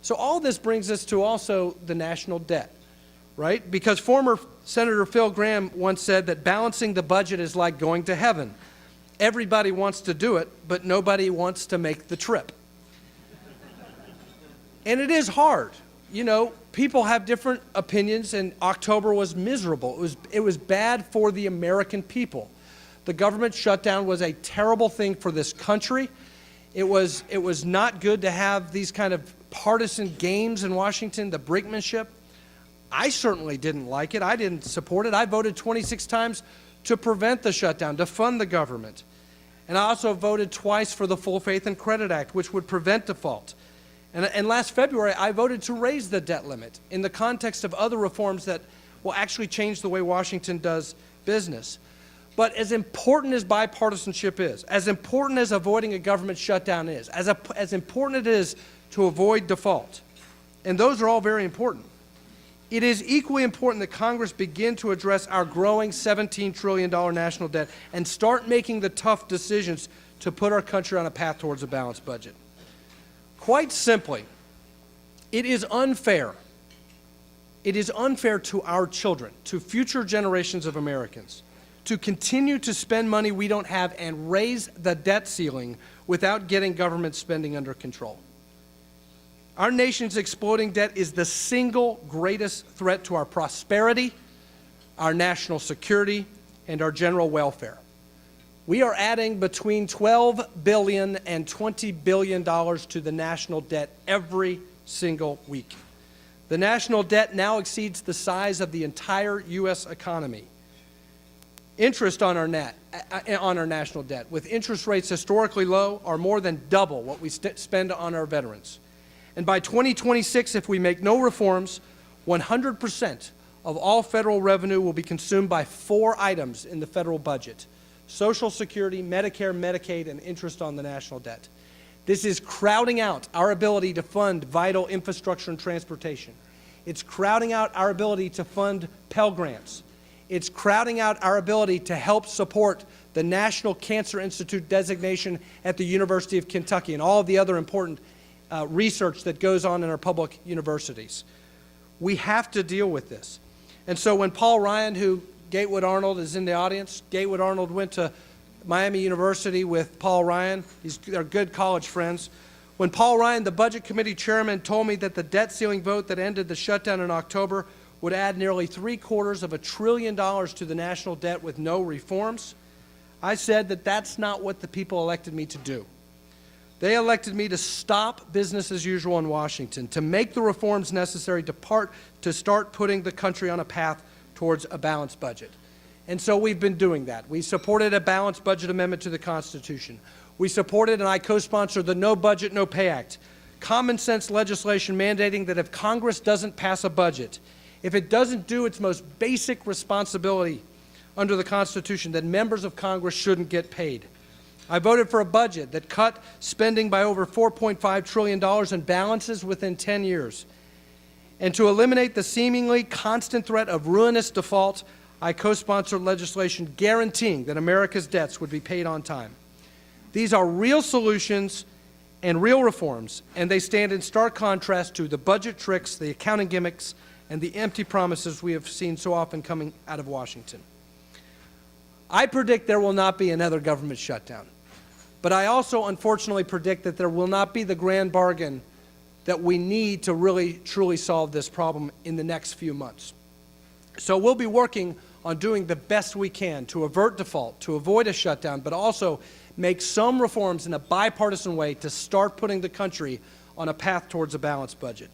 So all this brings us to also the national debt, right? Because former Senator Phil Gramm once said that balancing the budget is like going to heaven. Everybody wants to do it, but nobody wants to make the trip. And it is hard. You know, people have different opinions, and October was miserable. It was bad for the American people. The government shutdown was a terrible thing for this country. It was not good to have these kind of partisan games in Washington, the brinkmanship. I certainly didn't like it. I didn't support it. I voted 26 times to prevent the shutdown, to fund the government. And I also voted twice for the Full Faith and Credit Act, which would prevent default. And last February, I voted to raise the debt limit in the context of other reforms that will actually change the way Washington does business. But as important as bipartisanship is, as important as avoiding a government shutdown is, as important it is to avoid default, and those are all very important, it is equally important that Congress begin to address our growing $17 trillion national debt and start making the tough decisions to put our country on a path towards a balanced budget. Quite simply, it is unfair. It is unfair to our children, to future generations of Americans, to continue to spend money we don't have and raise the debt ceiling without getting government spending under control. Our nation's exploding debt is the single greatest threat to our prosperity, our national security, and our general welfare. We are adding between $12 billion and $20 billion to the national debt every single week. The national debt now exceeds the size of the entire U.S. economy. Interest on our national debt, with interest rates historically low, are more than double what we spend on our veterans. And by 2026, if we make no reforms, 100% of all federal revenue will be consumed by 4 items in the federal budget: Social Security, Medicare, Medicaid, and interest on the national debt. This is crowding out our ability to fund vital infrastructure and transportation. It's crowding out our ability to fund Pell Grants. It's crowding out our ability to help support the National Cancer Institute designation at the University of Kentucky and all of the other important research that goes on in our public universities. We have to deal with this. And so when Paul Ryan, who Gatewood Arnold is in the audience. Gatewood Arnold went to Miami University with Paul Ryan. They're good college friends. When Paul Ryan, the Budget Committee chairman, told me that the debt ceiling vote that ended the shutdown in October would add nearly $750 billion to the national debt with no reforms, I said that that's not what the people elected me to do. They elected me to stop business as usual in Washington, to make the reforms necessary to start putting the country on a path towards a balanced budget. And so we've been doing that. We supported a balanced budget amendment to the Constitution. We supported, and I co-sponsored, the No Budget, No Pay Act, common sense legislation mandating that if Congress doesn't pass a budget, if it doesn't do its most basic responsibility under the Constitution, then members of Congress shouldn't get paid. I voted for a budget that cut spending by over $4.5 trillion in balances within 10 years. And to eliminate the seemingly constant threat of ruinous default, I co-sponsored legislation guaranteeing that America's debts would be paid on time. These are real solutions and real reforms, and they stand in stark contrast to the budget tricks, the accounting gimmicks, and the empty promises we have seen so often coming out of Washington. I predict there will not be another government shutdown, but I also unfortunately predict that there will not be the grand bargain that we need to really, truly solve this problem in the next few months. So we'll be working on doing the best we can to avert default, to avoid a shutdown, but also make some reforms in a bipartisan way to start putting the country on a path towards a balanced budget.